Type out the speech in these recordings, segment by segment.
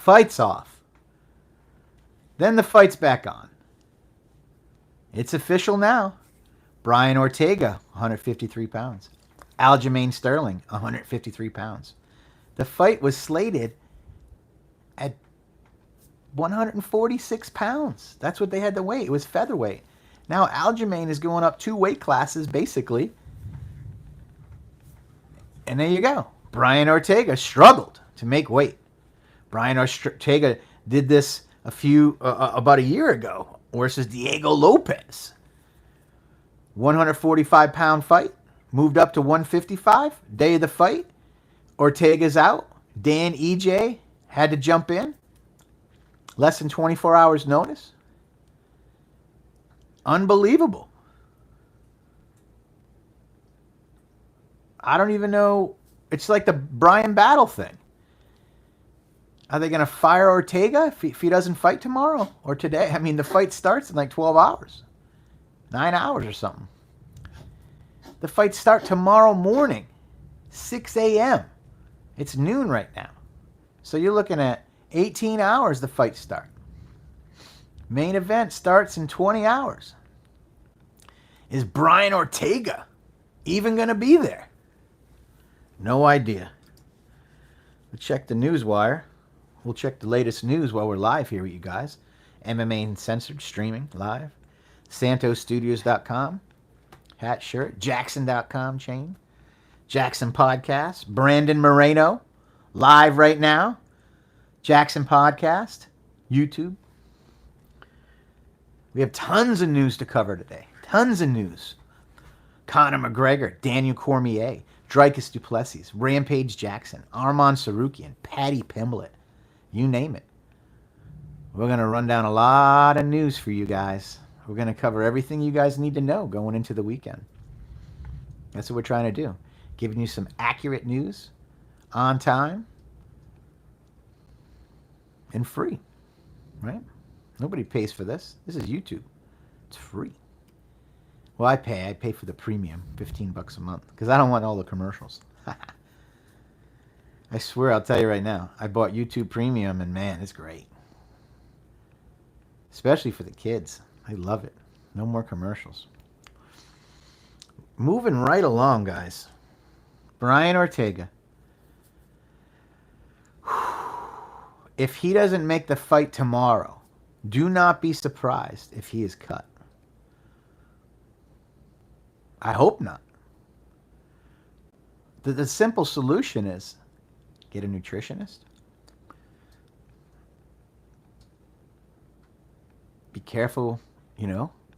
Fight's off. Then the fight's back on. It's official now. Brian Ortega, 153 pounds. Aljamain Sterling, 153 pounds. The fight was slated at 146 pounds. That's what they had to weigh. It was featherweight. Now Aljamain is going up 2 weight classes, basically. And there you go. Brian Ortega struggled to make weight. Brian Ortega did this about a year ago versus Diego Lopez. 145-pound fight. Moved up to 155. Day of the fight. Ortega's out. Dan EJ had to jump in. Less than 24 hours notice. Unbelievable. I don't even know. It's like the Brian Battle thing. Are they going to fire Ortega if he doesn't fight tomorrow or today? I mean, the fight starts in like 12 hours. 9 hours or something. The fights start tomorrow morning. 6 a.m. It's noon right now. So you're looking at 18 hours the fights start. Main event starts in 20 hours. Is Brian Ortega even going to be there? No idea. We'll check the news wire. We'll check the latest news while we're live here with you guys. MMA Uncensored streaming live. SantoStudios.com. Hat, shirt. Jaxxon.com chain. Jaxxon Podcast. Brandon Moreno. Live right now. Jaxxon Podcast. YouTube. We have tons of news to cover today. Tons of news. Conor McGregor. Daniel Cormier. Dricus Duplessis. Rampage Jackson. Arman Sarukian. Paddy Pimblett. You name it. We're going to run down a lot of news for you guys. We're going to cover everything you guys need to know going into the weekend. That's what we're trying to do. Giving you some accurate news on time and free, right? Nobody pays for this. This is YouTube. It's free. Well, I pay. I pay for the premium, $15 a month, because I don't want all the commercials. I swear, I'll tell you right now, I bought YouTube Premium, and man, it's great. Especially for the kids. I love it. No more commercials. Moving right along, guys. Brian Ortega. If he doesn't make the fight tomorrow, do not be surprised if he is cut. I hope not. The simple solution is get a nutritionist. Be careful,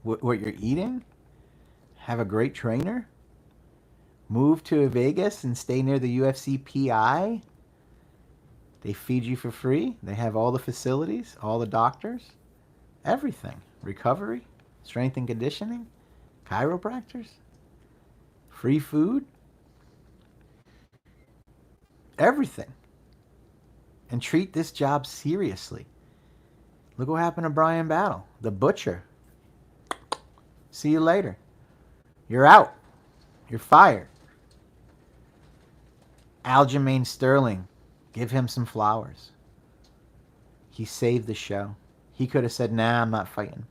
what you're eating. Have a great trainer. Move to Vegas and stay near the UFC PI. They feed you for free. They have all the facilities, all the doctors, everything. Recovery, strength and conditioning, chiropractors, free food, everything. And treat this job seriously. Look what happened to Brian Battle, the butcher. See you later. You're out. You're fired. Aljamain Sterling, give him some flowers. He saved the show. He could have said, nah, I'm not fighting.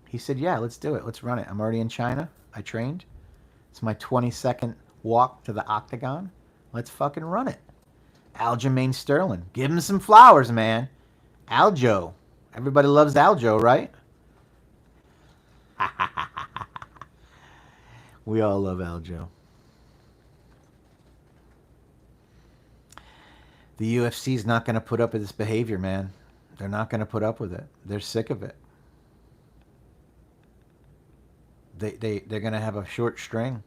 He said, yeah, let's do it. Let's run it. I'm already in China. I trained. It's my 22nd walk to the octagon. Let's fucking run it. Aljamain Sterling. Give him some flowers, man. Aljo. Everybody loves Aljo, right? We all love Aljo. The UFC is not going to put up with this behavior, man. They're not going to put up with it. They're sick of it. They're going to have a short string.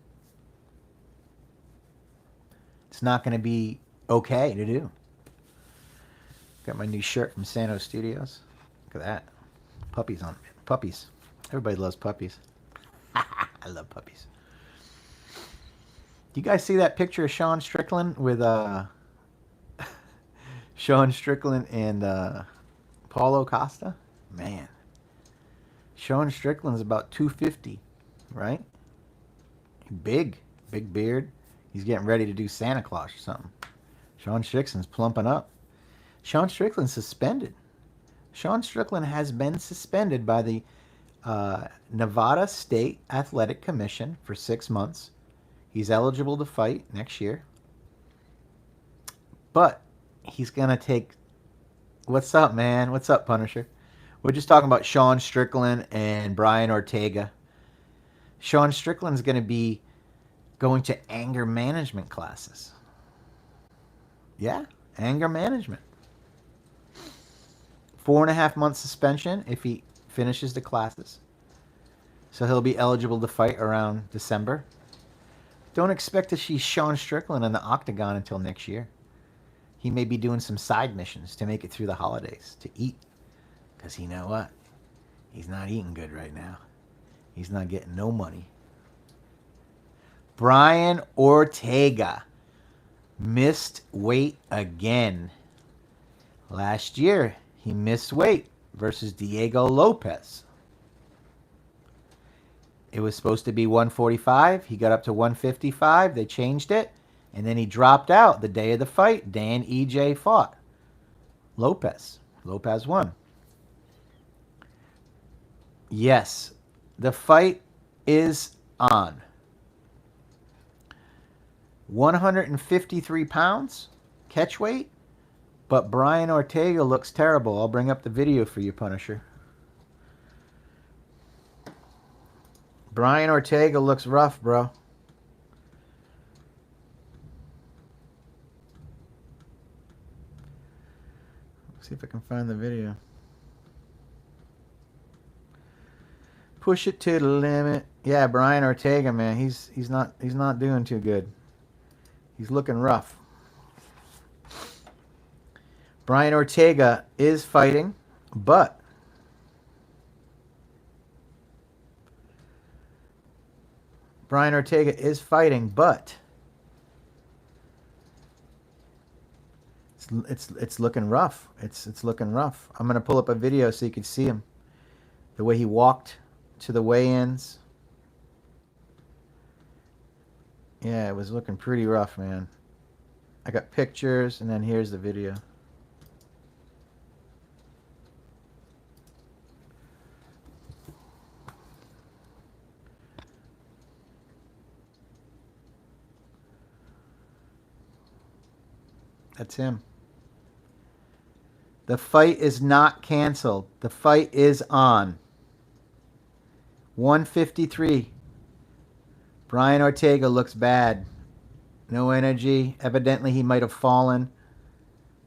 It's not going to be okay to do. Got my new shirt from Santo Studios. Look at that. Puppies on it. Puppies. Everybody loves puppies. I love puppies. Do you guys see that picture of Sean Strickland with Sean Strickland and Paulo Costa? Man. Sean Strickland's about 250, right? Big beard. He's getting ready to do Santa Claus or something. Sean Strickland's plumping up. Sean Strickland suspended. Sean Strickland has been suspended by the Nevada State Athletic Commission for 6 months. He's eligible to fight next year. But he's going to take... What's up, man? What's up, Punisher? We're just talking about Sean Strickland and Brian Ortega. Sean Strickland's going to be going to anger management classes. Yeah, anger management. 4.5 month suspension if he finishes the classes. So he'll be eligible to fight around December. Don't expect to see Sean Strickland in the octagon until next year. He may be doing some side missions to make it through the holidays, to eat. Because you know what? He's not eating good right now. He's not getting no money. Brian Ortega missed weight again. Last year, he missed weight versus Diego Lopez. It was supposed to be 145. He got up to 155. They changed it. And then he dropped out the day of the fight. Dan EJ fought Lopez. Lopez won. Yes, the fight is on. 153 pounds catch weight, but Brian Ortega looks terrible. I'll bring up the video for you, Punisher. Brian Ortega looks rough, bro. Let's see if I can find the video. Push it to the limit. Yeah, Brian Ortega, man, he's not doing too good. He's looking rough. Brian Ortega is fighting, but it's looking rough. It's looking rough. I'm gonna pull up a video so you can see him. The way he walked to the weigh-ins. Yeah, it was looking pretty rough, man. I got pictures, and then here's the video. That's him. The fight is not canceled. The fight is on. 153. Brian Ortega looks bad. No energy. Evidently, he might have fallen.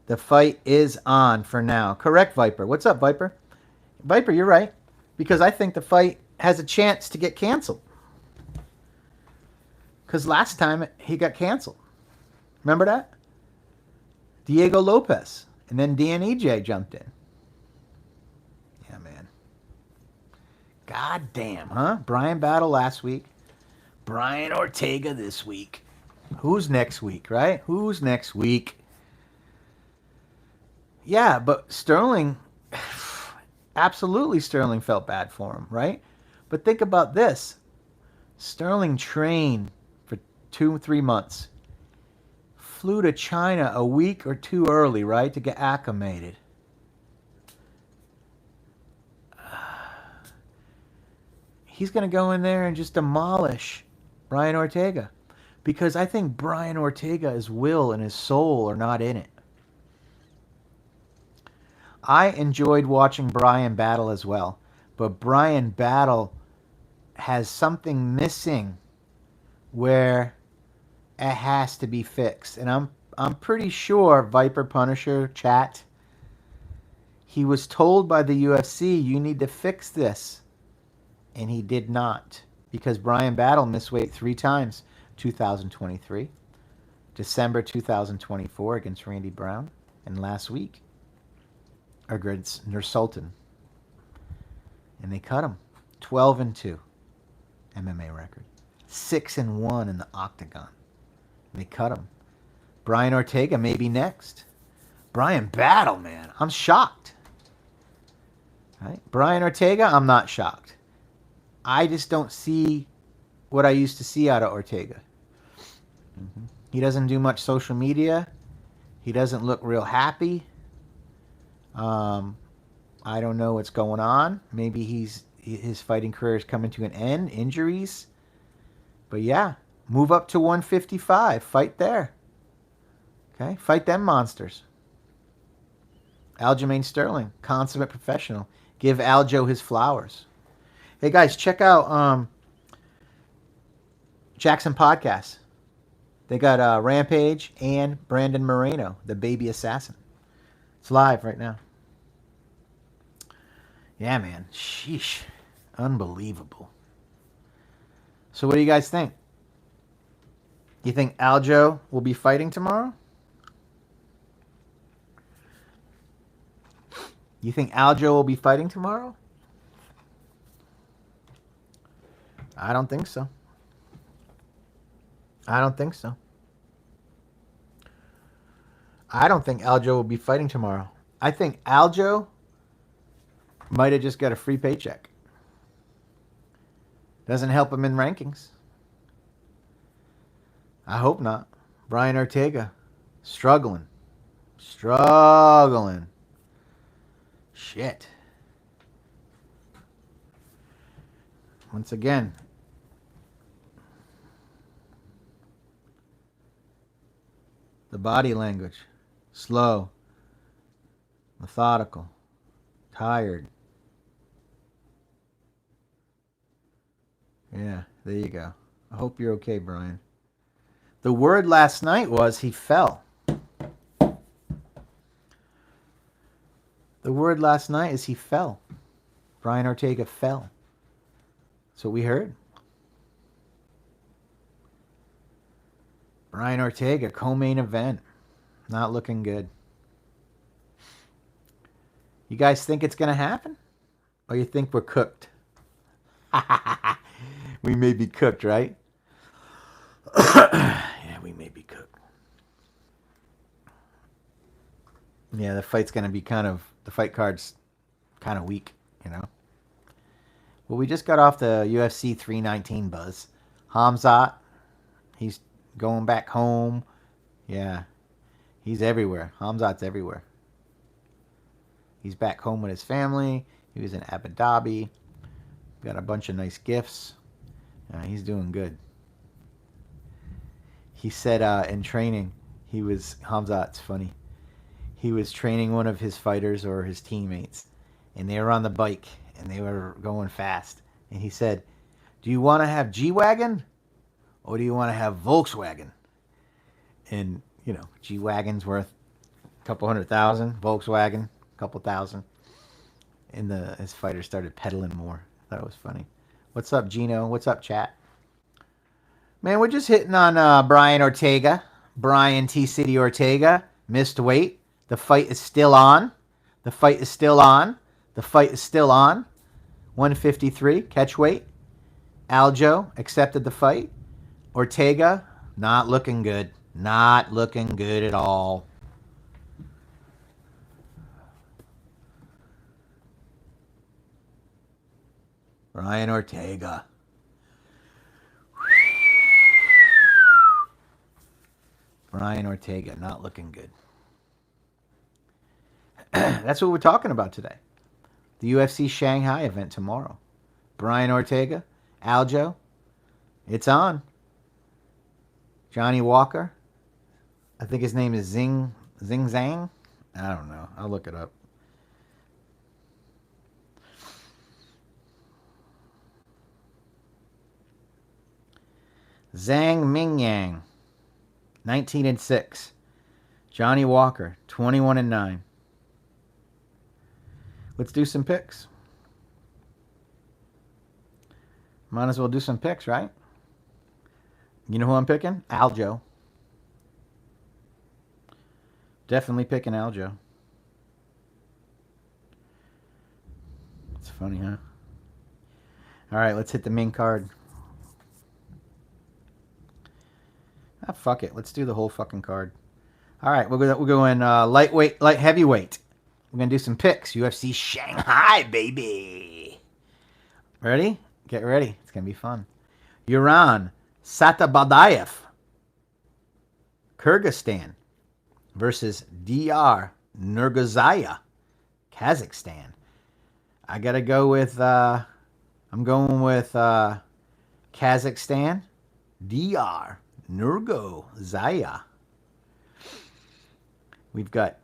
The fight is on for now. Correct, Viper. What's up, Viper? Viper, you're right. Because I think the fight has a chance to get canceled. Because last time he got canceled. Remember that? Diego Lopez. And then Dan EJ jumped in. Yeah, man. God damn, huh? Brian Battle last week. Brian Ortega this week. Who's next week, right? Who's next week? Yeah, but Sterling, absolutely Sterling felt bad for him, right? But think about this. Sterling trained for 2-3 months. Flew to China a week or two early, right, to get acclimated. He's going to go in there and just demolish Brian Ortega. Because I think Brian Ortega's will and his soul are not in it. I enjoyed watching Brian battle as well. But Brian battle has something missing where it has to be fixed. And I'm pretty sure, Viper Punisher chat, he was told by the UFC, you need to fix this. And he did not. Because Brian Battle missed weight 3 times. 2023, December 2024 against Randy Brown, and last week against Nursultan. And they cut him. 12-2 MMA record. 6-1 in the octagon. And they cut him. Brian Ortega may be next. Brian Battle, man. I'm shocked. Right? Brian Ortega, I'm not shocked. I just don't see what I used to see out of Ortega. He doesn't do much social media. He doesn't look real happy. I don't know what's going on. Maybe his fighting career is coming to an end. Injuries. But yeah, move up to 155. Fight there. Okay? Fight them monsters. Aljamain Sterling, consummate professional. Give Aljo his flowers. Hey guys, check out Jaxxon Podcast. They got Rampage and Brandon Moreno, the baby assassin. It's live right now. Yeah, man. Sheesh. Unbelievable. So what do you guys think? You think Aljo will be fighting tomorrow? You think Aljo will be fighting tomorrow? I don't think so. I don't think so. I don't think Aljo will be fighting tomorrow. I think Aljo might have just got a free paycheck. Doesn't help him in rankings. I hope not. Brian Ortega, struggling. Struggling. Shit. Once again. The body language. Slow. Methodical. Tired. Yeah, there you go. I hope you're okay, Brian. The word last night was he fell. The word last night is he fell. Brian Ortega fell. That's what we heard. Brian Ortega, co-main event. Not looking good. You guys think it's going to happen? Or you think we're cooked? We may be cooked, right? Yeah, we may be cooked. Yeah, the fight's going to be the fight card's kind of weak, you know? Well, we just got off the UFC 319 buzz. Hamzat, he's going back home. Yeah, he's everywhere. Hamzat's everywhere. He's back home with his family. He was in Abu Dhabi. Got a bunch of nice gifts. He's doing good. He said in training, Hamzat's funny. He was training one of his fighters or his teammates, and they were on the bike, and they were going fast. And he said, do you want to have G-Wagon, or do you want to have Volkswagen? And, you know, G-Wagon's worth a couple $100,000, Volkswagen, a couple thousand. And his fighter started pedaling more. I thought it was funny. What's up, Gino? What's up, chat? Man, we're just hitting on Brian Ortega. Brian T. City Ortega. Missed weight. The fight is still on. The fight is still on. The fight is still on. 153, catch weight. Aljo accepted the fight. Ortega, not looking good. Not looking good at all. Brian Ortega. Brian Ortega, not looking good. That's what we're talking about today. The UFC Shanghai event tomorrow. Brian Ortega, Aljo, it's on. Johnny Walker, I think his name is Zing Zhang. I don't know. I'll look it up. Zhang Mingyang, 19-6. Johnny Walker, 21-9. Let's do some picks. Might as well do some picks, right? You know who I'm picking? Aljo. Definitely picking Aljo. It's funny, huh? All right, let's hit the main card. Ah, fuck it. Let's do the whole fucking card. All right, we're going lightweight, light heavyweight. We're going to do some picks. UFC Shanghai, baby. Ready? Get ready. It's going to be fun. Iran, Satabadayev. Kyrgyzstan, versus DR Nurgazaya, Kazakhstan. I gotta go with. I'm going with Kazakhstan. DR Nurgazaya. We've got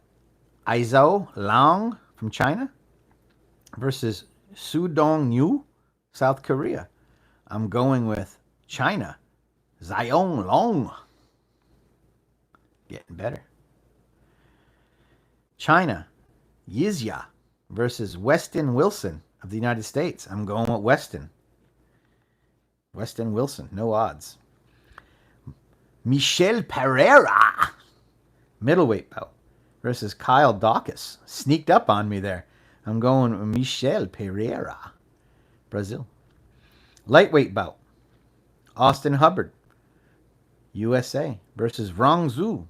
Aizhou Long from China versus Su Dong-yu, South Korea. I'm going with China. Zion Long. Getting better. China. Yizya versus Weston Wilson of the United States. I'm going with Weston. Weston Wilson. No odds. Michel Pereira. Middleweight bout versus Kyle Dawkins. Sneaked up on me there. I'm going with Michel Pereira. Brazil. Lightweight bout. Austin Hubbard. USA versus Rong Zhu.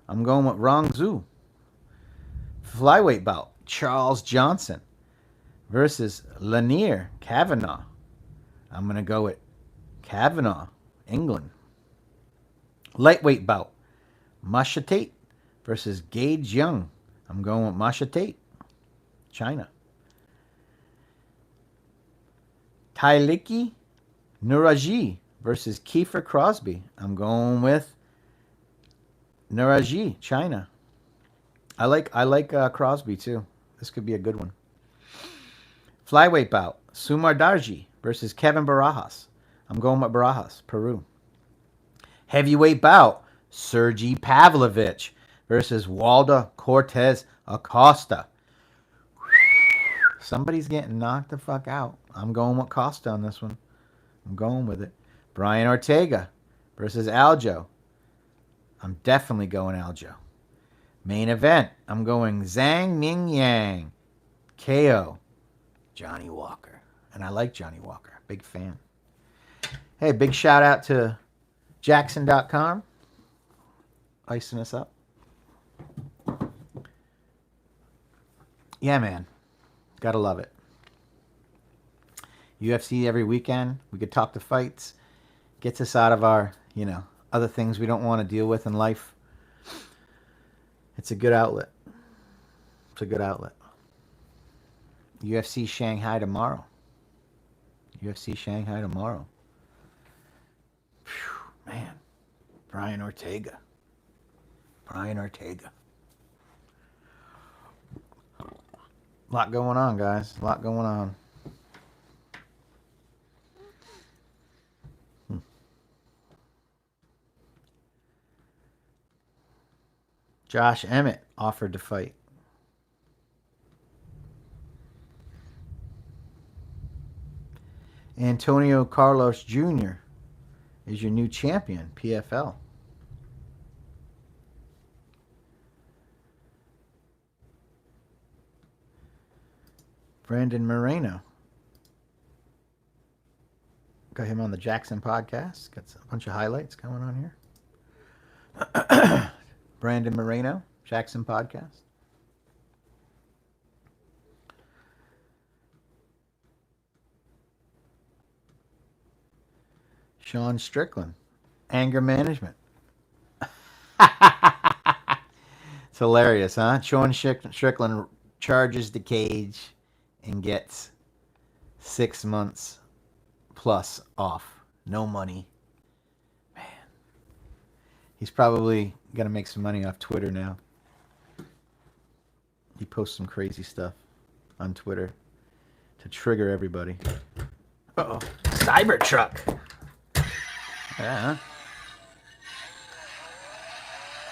I'm going with Rong Zhu. Flyweight bout. Charles Johnson versus Lanier Kavanaugh. I'm going to go with Kavanaugh, England. Lightweight bout. Masha Tate versus Gage Young. I'm going with Masha Tate, China. Tailiki Nuraji versus Kiefer Crosby. I'm going with Nuraji, China. I like Crosby too. This could be a good one. Flyweight bout. Sumar Darji versus Kevin Barajas. I'm going with Barajas, Peru. Heavyweight bout. Sergey Pavlovich versus Waldo Cortez Acosta. Somebody's getting knocked the fuck out. I'm going with Costa on this one. I'm going with it. Brian Ortega versus Aljo. I'm definitely going Aljo. Main event. I'm going Zhang Ming Yang. KO. Johnny Walker. And I like Johnny Walker. Big fan. Hey, big shout out to Jaxxon.com. Icing us up. Yeah, man. Gotta love it. UFC every weekend. We could talk the fights. Gets us out of our, other things we don't want to deal with in life. It's a good outlet. It's a good outlet. UFC Shanghai tomorrow. UFC Shanghai tomorrow. Whew, man. Brian Ortega. Brian Ortega. A lot going on, guys. A lot going on. Josh Emmett offered to fight. Antonio Carlos Jr. is your new champion, PFL. Brandon Moreno. Got him on the Jaxxon podcast. Got a bunch of highlights going on here. Brandon Moreno, Jaxxon podcast. Sean Strickland, anger management. It's hilarious, huh? Sean Strickland charges the cage and gets 6 months plus off. No money. Man. He's probably going to make some money off Twitter now. He posts some crazy stuff on Twitter to trigger everybody. Uh-oh. Cybertruck. Yeah.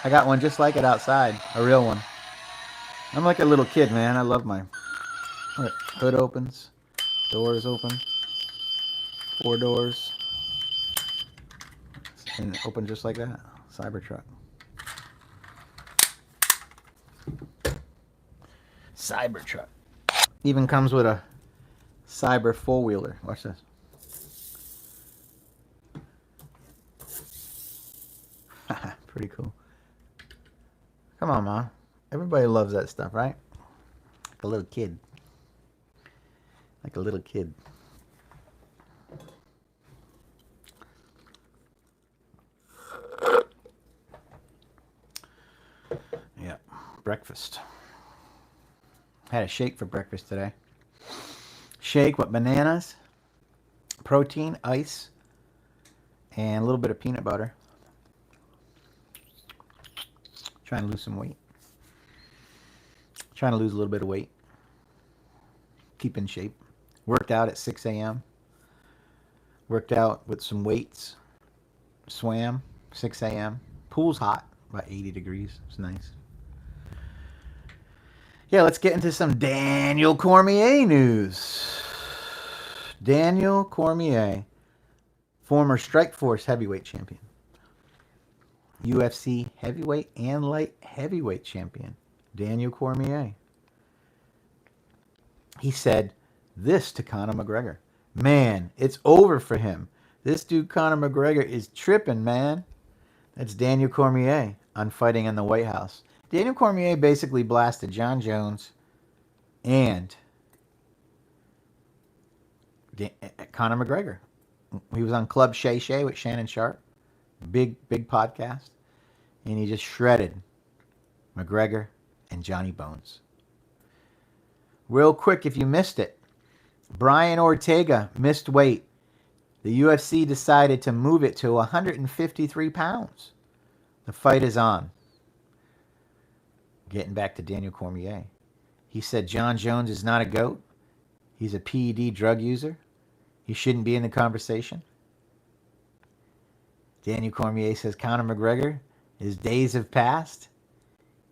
I got one just like it outside. A real one. I'm like a little kid, man. I love mine. Look, hood opens. Doors open. 4 doors. And open just like that. Cybertruck. Cybertruck. Even comes with a Cyber 4-wheeler. Watch this. Pretty cool. Come on, Mom. Everybody loves that stuff, right? Like a little kid. Like a little kid. breakfast. Had a shake for breakfast today. Shake with bananas, protein, ice, and a little bit of peanut butter. Trying to lose some weight. Trying to lose a little bit of weight. Keep in shape. Worked out at 6 a.m. Worked out with some weights. Swam 6 a.m. Pool's hot, about 80 degrees. It's nice. Yeah, let's get into some Daniel Cormier news. Daniel Cormier, former Strikeforce heavyweight champion. UFC heavyweight and light heavyweight champion. Daniel Cormier. He said this to Conor McGregor. Man, it's over for him. This dude Conor McGregor is tripping, man. That's Daniel Cormier on Fighting in the White House. Daniel Cormier basically blasted Jon Jones and Conor McGregor. He was on Club Shay Shay with Shannon Sharp. Big podcast. And he just shredded McGregor and Johnny Bones. Real quick, if you missed it, Brian Ortega missed weight. The UFC decided to move it to 153 pounds. The fight is on. Getting back to Daniel Cormier. He said Jon Jones is not a GOAT. He's a PED drug user. He shouldn't be in the conversation. Daniel Cormier says Conor McGregor, his days have passed.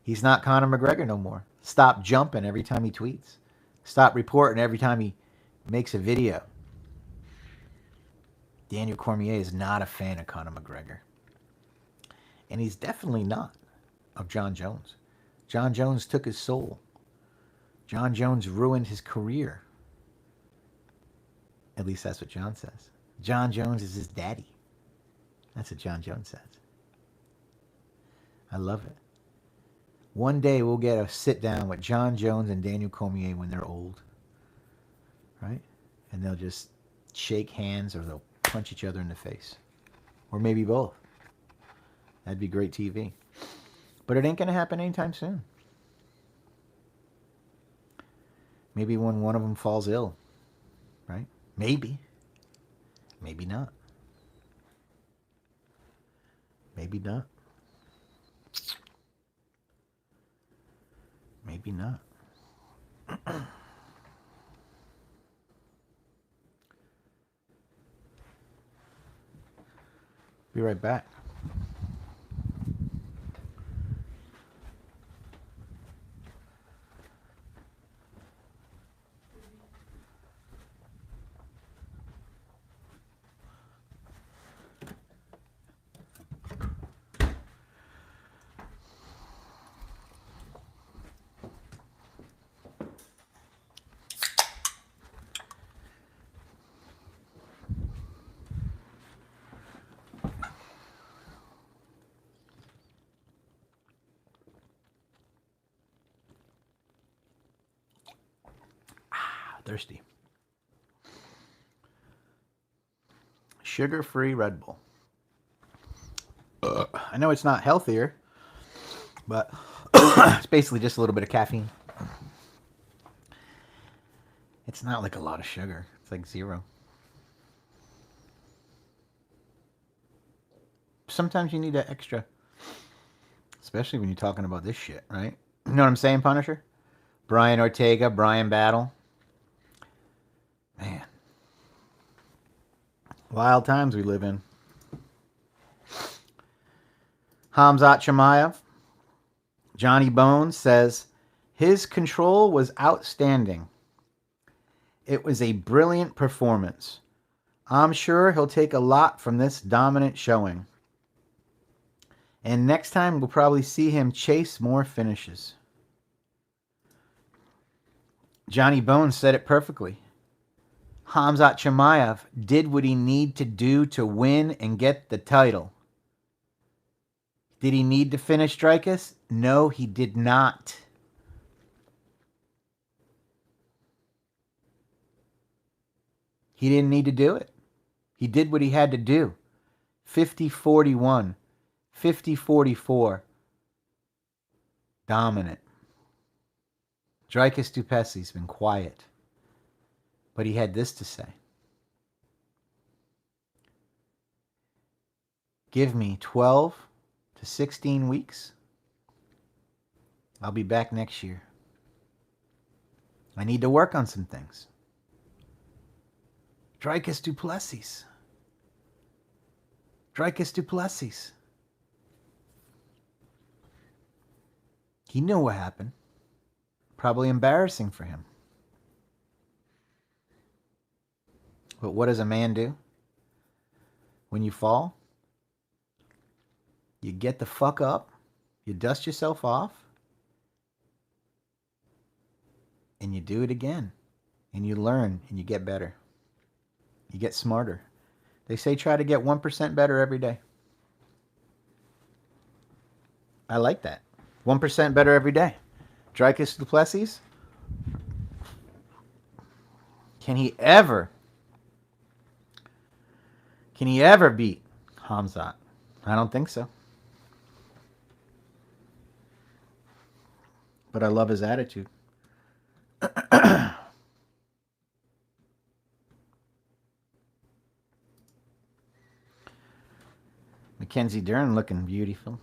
He's not Conor McGregor no more. Stop jumping every time he tweets. Stop reporting every time he makes a video. Daniel Cormier is not a fan of Conor McGregor. And he's definitely not of Jon Jones. Jon Jones took his soul. Jon Jones ruined his career. At least that's what Jon says. Jon Jones is his daddy. That's what Jon Jones says. I love it. One day we'll get a sit down with Jon Jones and Daniel Cormier when they're old. Right? And they'll just shake hands or they'll punch each other in the face. Or maybe both. That'd be great TV. But it ain't going to happen anytime soon. Maybe when one of them falls ill. Right? Maybe. Maybe not. Maybe not. Maybe not. Be right back. Thirsty. Sugar-free Red Bull. I know it's not healthier, but it's basically just a little bit of caffeine. It's not like a lot of sugar. It's like 0. Sometimes you need that extra, especially when you're talking about this shit, right? You know what I'm saying, Punisher? Brian Ortega, Brian Battle. Man. Wild times we live in. Khamzat Chimaev, Johnny Bones, says his control was outstanding. It was a brilliant performance. I'm sure he'll take a lot from this dominant showing. And next time we'll probably see him chase more finishes. Johnny Bones said it perfectly. Khamzat Chimaev did what he needed to do to win and get the title. Did he need to finish Dricus? No, he did not. He didn't need to do it. He did what he had to do. 50-41, 50-44. Dominant. Dricus du Plessis been quiet, but he had this to say. Give me 12 to 16 weeks. I'll be back next year. I need to work on some things. Dricus du Plessis. Dricus du Plessis. He knew what happened. Probably embarrassing for him. But what does a man do? When you fall, you get the fuck up, you dust yourself off, and you do it again. And you learn and you get better. You get smarter. They say try to get 1% better every day. I like that. 1% better every day. Dricus du Plessis? Can he ever beat Hamzat? I don't think so. But I love his attitude. Mackenzie Dern looking beautiful.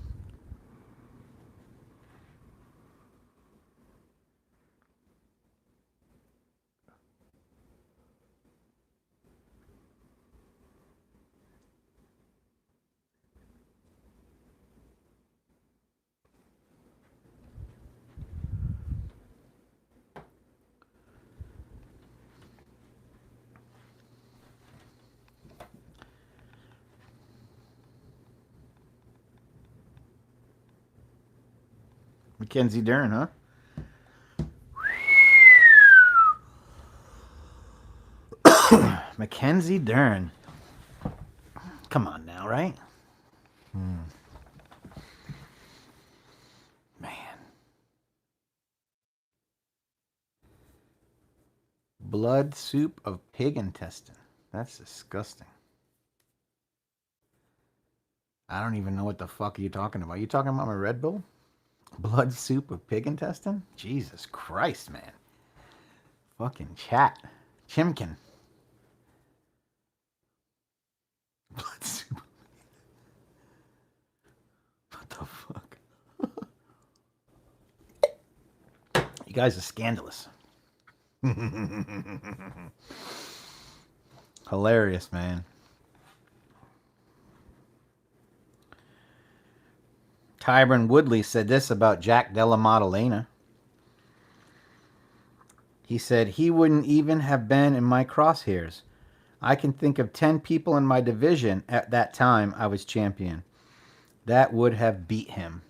Mackenzie Dern, huh? Mackenzie Dern. Come on now, right? Man. Blood soup of pig intestine. That's disgusting. I don't even know what the fuck are you talking about. You talking about my Red Bull? Blood soup of pig intestine? Jesus Christ, man. Fucking chat. Chimkin. Blood soup. What the fuck? You guys are scandalous. Hilarious, man. Tyron Woodley said this about Jack Della Maddalena. He said, he wouldn't even have been in my crosshairs. I can think of 10 people in my division at that time I was champion that would have beat him.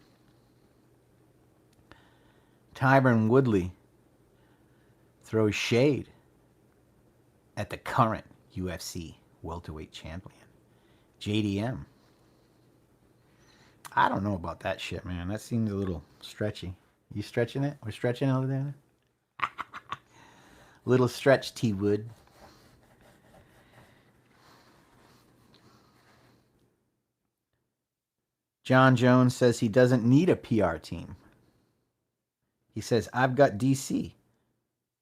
Tyron Woodley throws shade at the current UFC welterweight champion, JDM. I don't know about that shit, man. That seems a little stretchy. You stretching it? We're stretching over there? Little stretch, T-Wood. John Jones says he doesn't need a PR team. He says, I've got DC.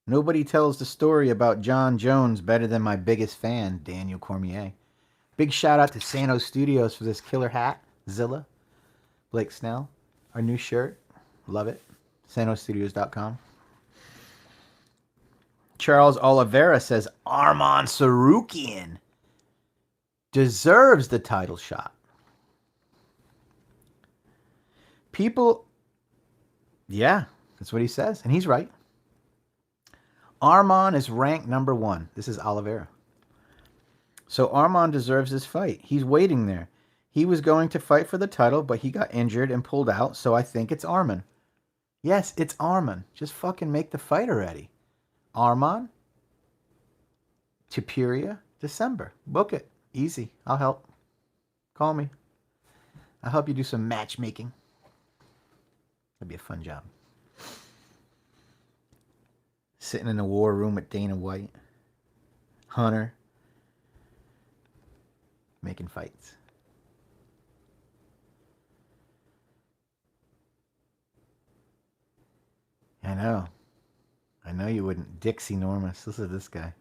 Nobody tells the story about John Jones better than my biggest fan, Daniel Cormier. Big shout out to Santo Studios for this killer hat, Zilla. Blake Snell, our new shirt. Love it. SantoStudios.com. Charles Oliveira says Arman Sarukian deserves the title shot. People, yeah, that's what he says. And he's right. Arman is ranked number 1. This is Oliveira. So Arman deserves this fight. He's waiting there. He was going to fight for the title, but he got injured and pulled out, so I think it's Arman. Yes, it's Arman. Just fucking make the fight already. Arman, Tupuria, December. Book it. Easy. I'll help. Call me. I'll help you do some matchmaking. That'd be a fun job. Sitting in a war room with Dana White. Hunter. Making fights. I know. I know you wouldn't. Dick's enormous. Listen to this guy.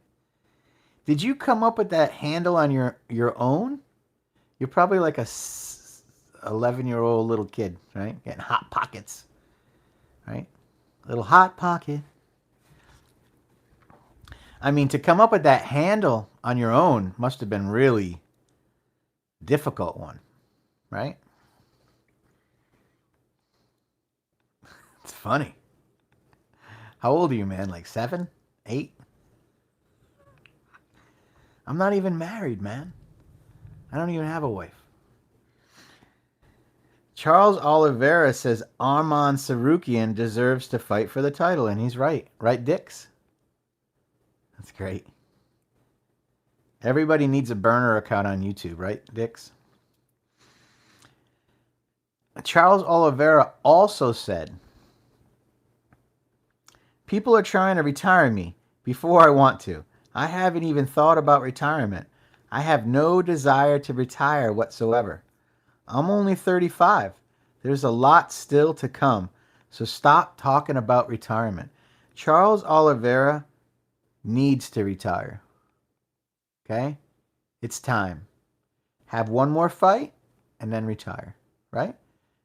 Did you come up with that handle on your own? You're probably like a 11-year-old little kid, right? Getting hot pockets, right? Little hot pocket. I mean, to come up with that handle on your own must have been really difficult one, right? It's funny. How old are you, man? Like 7, 8? I'm not even married, man. I don't even have a wife. Charles Oliveira says Arman Sarukian deserves to fight for the title, and he's right. Right, Dix? That's great. Everybody needs a burner account on YouTube, right, Dix? Charles Oliveira also said, people are trying to retire me before I want to. I haven't even thought about retirement. I have no desire to retire whatsoever. I'm only 35. There's a lot still to come. So stop talking about retirement. Charles Oliveira needs to retire. Okay? It's time. Have one more fight and then retire, right?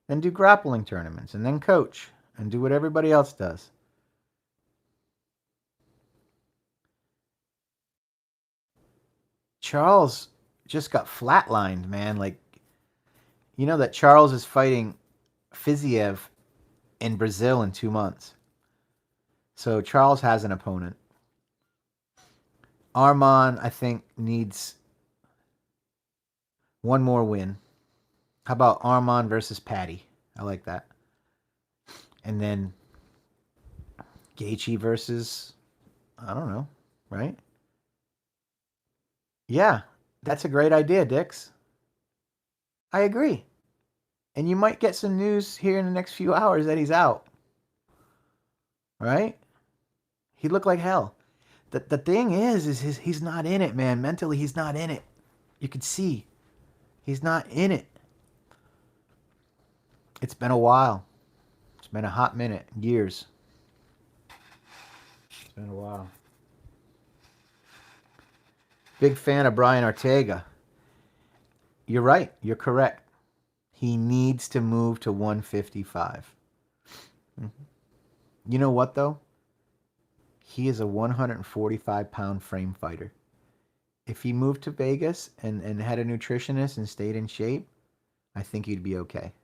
Then do grappling tournaments and then coach and do what everybody else does. Charles just got flatlined, man. Like, you know that Charles is fighting Fiziev in Brazil in 2 months. So Charles has an opponent. Arman, I think, needs one more win. How about Arman versus Patty? I like that. And then Gaethje versus, I don't know, right? Yeah, that's a great idea, Dix. I agree. And you might get some news here in the next few hours that he's out. Right? He looked like hell. The thing is he's not in it, man. Mentally, he's not in it. You can see. He's not in it. It's been a while. It's been a hot minute. Years. It's been a while. Big fan of Brian Ortega. You're right. You're correct. He needs to move to 155. Mm-hmm. You know what, though? He is a 145-pound frame fighter. If he moved to Vegas and had a nutritionist and stayed in shape, I think he'd be okay.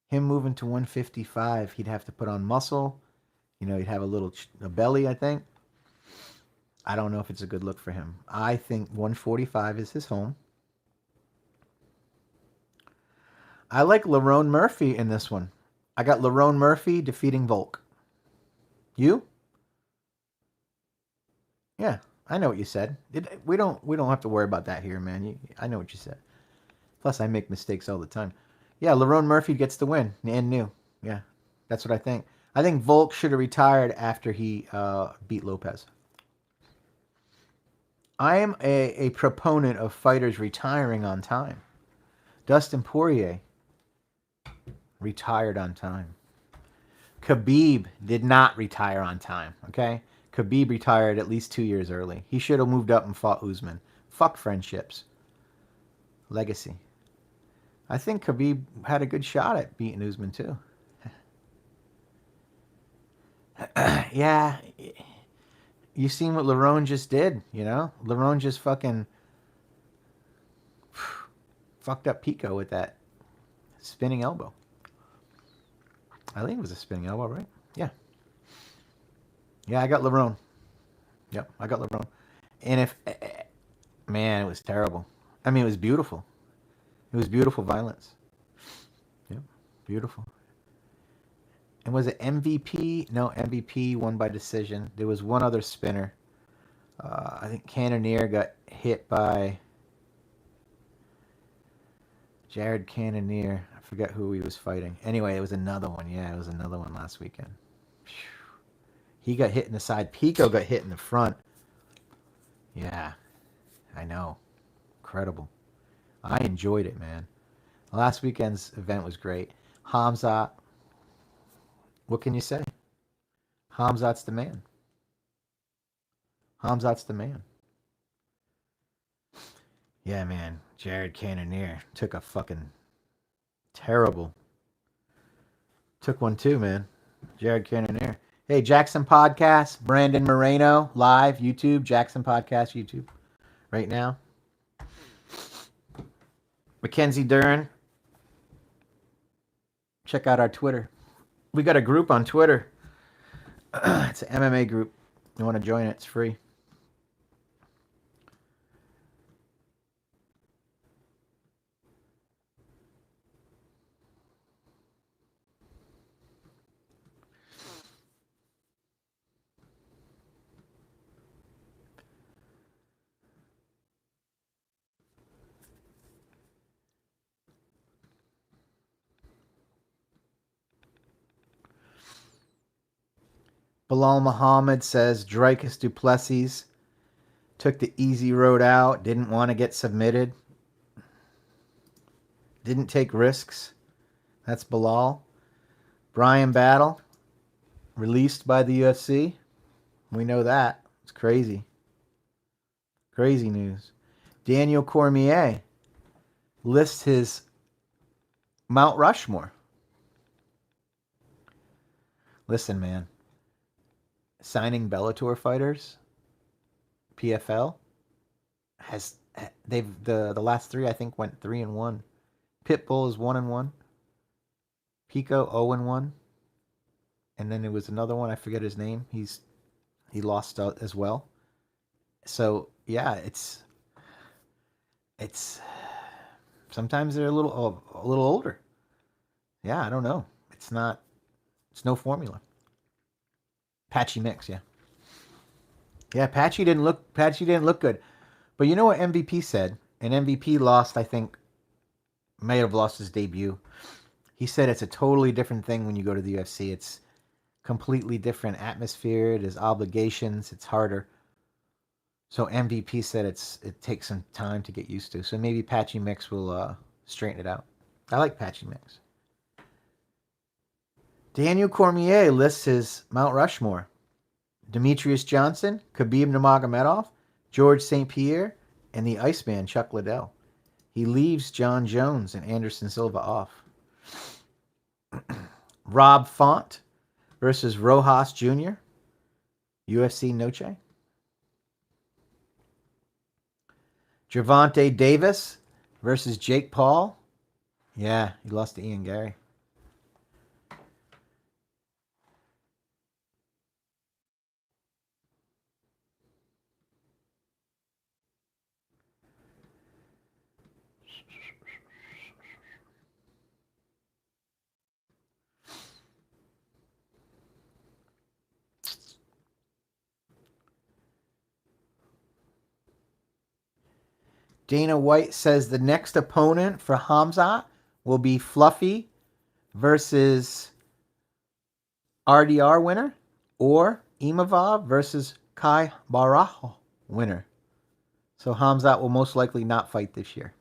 Him moving to 155, he'd have to put on muscle. You know, he'd have a belly, I think. I don't know if it's a good look for him. I think 145 is his home. I like Lerone Murphy in this one. I got Lerone Murphy defeating Volk. You? Yeah, I know what you said. We don't have to worry about that here, man. I know what you said. Plus, I make mistakes all the time. Yeah, Lerone Murphy gets the win and new. Yeah, that's what I think. I think Volk should have retired after he beat Lopez. I am a proponent of fighters retiring on time. Dustin Poirier retired on time. Khabib did not retire on time, okay? Khabib retired at least 2 years early. He should have moved up and fought Usman. Fuck friendships. Legacy. I think Khabib had a good shot at beating Usman too. Yeah. You seen what Lerone just did, you know? Lerone just fucking fucked up Pico with that spinning elbow. I think it was a spinning elbow, right? Yeah. Yeah, I got Lerone. Yep, I got Lerone. And man, it was terrible. I mean, it was beautiful. It was beautiful violence. Yep, beautiful. And was it MVP? No, MVP won by decision. There was one other spinner. I think Cannonier got hit by Jared Cannonier. I forget who he was fighting. Anyway, it was another one. Yeah, it was another one last weekend. He got hit in the side. Pico got hit in the front. Yeah, I know. Incredible. I enjoyed it, man. Last weekend's event was great. Hamzat, What can you say? Hamzat's the man. Hamzat's the man. Yeah, man. Jared Cannonier took a fucking terrible. Took one too, man. Jared Cannonier. Hey, Jaxxon Podcast, Brandon Moreno, live, YouTube, Jaxxon Podcast, YouTube, right now. Mackenzie Dern. Check out our Twitter. We got a group on Twitter. It's an MMA group. You want to join it? It's free. Bilal Muhammad says Dricus du Plessis took the easy road out, didn't want to get submitted, didn't take risks. That's Bilal. Brian Battle, released by the UFC. We know that. It's crazy. Crazy news. Daniel Cormier lists his Mount Rushmore. Listen, man. Signing Bellator fighters, PFL, they've the last three I think went 3-1. Pitbull is 1-1. Pico 0-1. And then there was another one, I forget his name. He lost out as well. So yeah, it's sometimes they're a little older. Yeah, I don't know. It's no formula. Patchy mix, yeah. Yeah, Patchy didn't look good. But you know what MVP said? And MVP lost, I think, may have lost his debut. He said it's a totally different thing when you go to the UFC. It's completely different atmosphere. There's obligations. It's harder. So MVP said it takes some time to get used to. So maybe Patchy Mix will straighten it out. I like Patchy Mix. Daniel Cormier lists his Mount Rushmore. Demetrius Johnson, Khabib Nurmagomedov, George St. Pierre, and the Iceman Chuck Liddell. He leaves John Jones and Anderson Silva off. Rob Font versus Rojas Jr., UFC Noche. Gervonta Davis versus Jake Paul. Yeah, he lost to Ian Gary. Dana White says the next opponent for Hamzat will be Fluffy versus RDR winner, or Imavov versus Kai Barajo winner. So Hamzat will most likely not fight this year.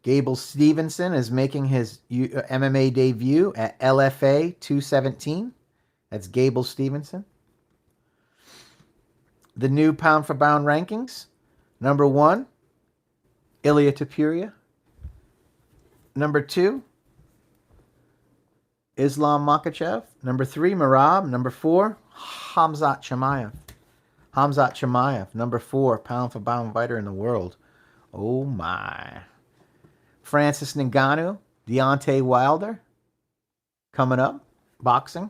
Gable Stevenson is making his MMA debut at LFA 217. That's Gable Stevenson. The new pound for pound rankings. Number 1, Ilia Topuria. Number 2, Islam Makhachev. Number 3, Merab. Number 4, Hamzat Chimaev. Hamzat Chimaev, number 4 pound for pound fighter in the world. Oh my. Francis Ngannou, Deontay Wilder. Coming up, boxing.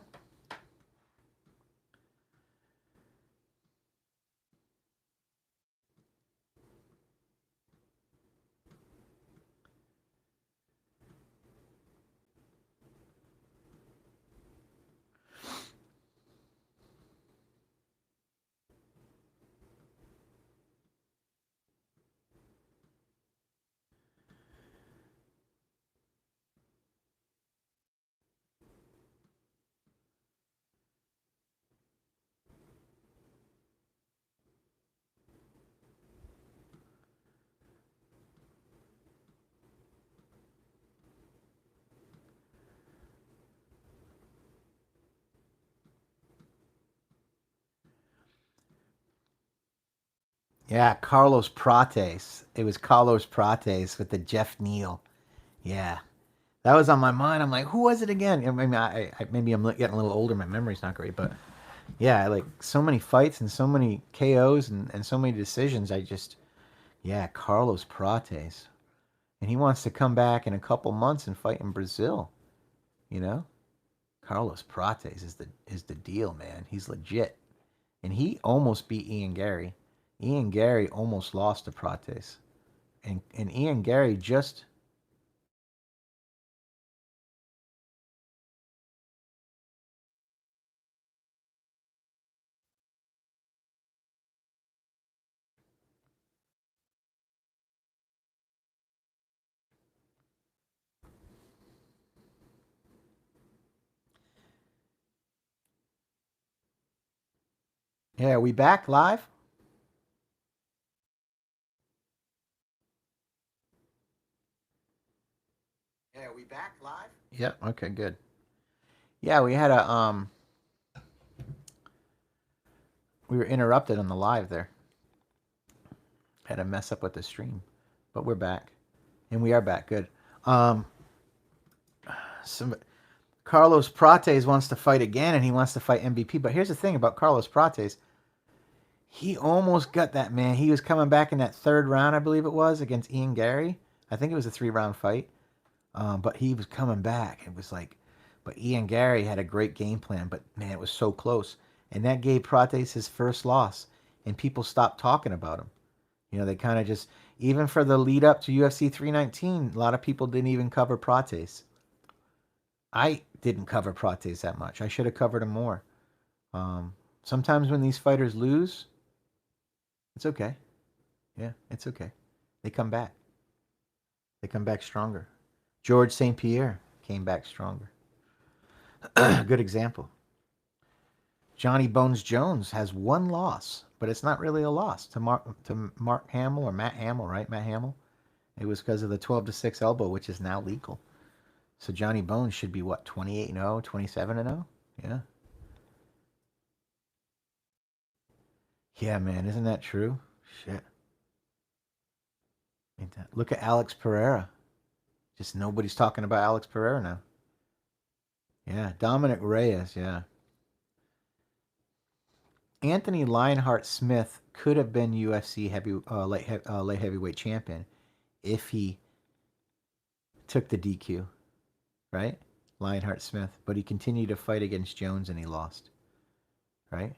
Yeah, Carlos Prates. It was Carlos Prates with the Jeff Neal. Yeah, that was on my mind. I'm like, who was it again? I mean, maybe I'm getting a little older. My memory's not great, but yeah, like so many fights and so many KOs and so many decisions. Yeah, Carlos Prates, and he wants to come back in a couple months and fight in Brazil. You know, Carlos Prates is the deal, man. He's legit, and he almost beat Ian Gary. Ian Gary almost lost to Prates, and Ian Gary just. Yeah, are we back live? Yeah, are we back live? Yep. Okay, good. Yeah, we were interrupted on the live there. Had a mess up with the stream, but we're back, and we are back. Good. Um, some Carlos Prates wants to fight again, and he wants to fight MVP. But here's the thing about Carlos Prates: he almost got that man. He was coming back in that third round, I believe it was, against Ian Gary. I think it was a 3-round fight. But he was coming back. It was like, but Ian Gary had a great game plan. But man, it was so close, and that gave Prates his first loss, and people stopped talking about him. They kind of just, even for the lead up to UFC 319, a lot of people didn't even cover Prates. I didn't cover Prates that much. I should have covered him more. Sometimes when these fighters lose, it's okay. Yeah, it's okay. They come back. They come back stronger. George St. Pierre came back stronger. Good example. Johnny Bones Jones has one loss, but it's not really a loss to Mark Hamill or Matt Hamill, right? Matt Hamill. It was because of the 12-6 elbow, which is now legal. So Johnny Bones should be what, 28-0, 27-0? Yeah. Yeah, man, isn't that true? Shit. Look at Alex Pereira. Just nobody's talking about Alex Pereira now. Yeah, Dominic Reyes, yeah. Anthony Lionheart Smith could have been UFC light heavyweight champion if he took the DQ, right? Lionheart Smith, but he continued to fight against Jones and he lost, right?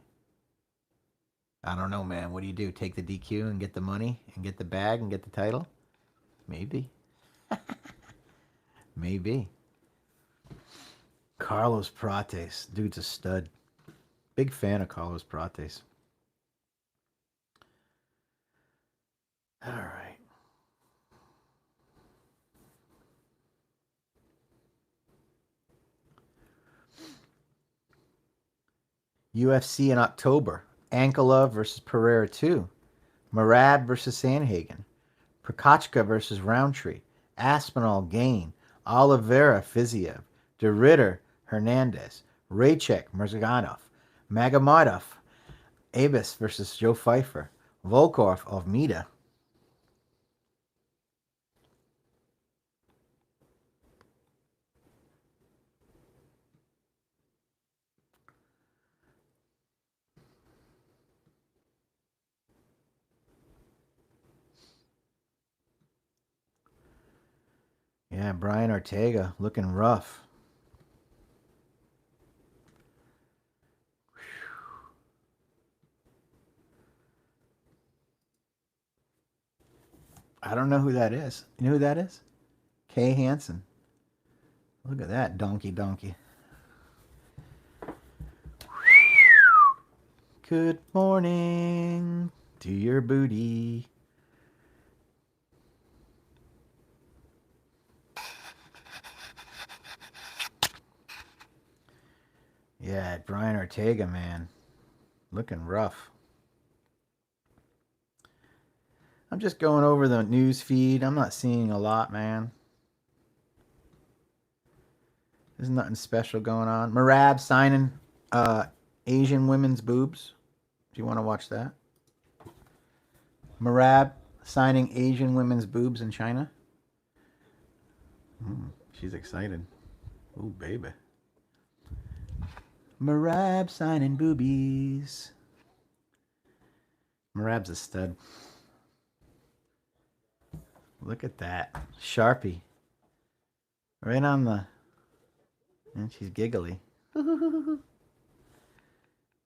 I don't know, man. What do you do? Take the DQ and get the money and get the bag and get the title? Maybe. Maybe. Carlos Prates. Dude's a stud. Big fan of Carlos Prates. All right. UFC in October. Ankala versus Pereira 2. Marab versus Sandhagen. Prokochka versus Roundtree. Aspinall Gain. Oliveira Fiziev. De Ritter Hernandez. Raychek Mirzganov. Magomedov Abis versus Joe Pfeiffer. Volkov Almeida. Yeah, Brian Ortega looking rough. I don't know who that is. You know who that is? Kay Hansen. Look at that donkey. Good morning to your booty. Yeah, Brian Ortega, man. Looking rough. I'm just going over the news feed. I'm not seeing a lot, man. There's nothing special going on. Marab signing Asian women's boobs. Do you want to watch that? Marab signing Asian women's boobs in China. She's excited. Ooh, baby. Marab signing boobies. Marab's a stud. Look at that. Sharpie. Right on the... And she's giggly.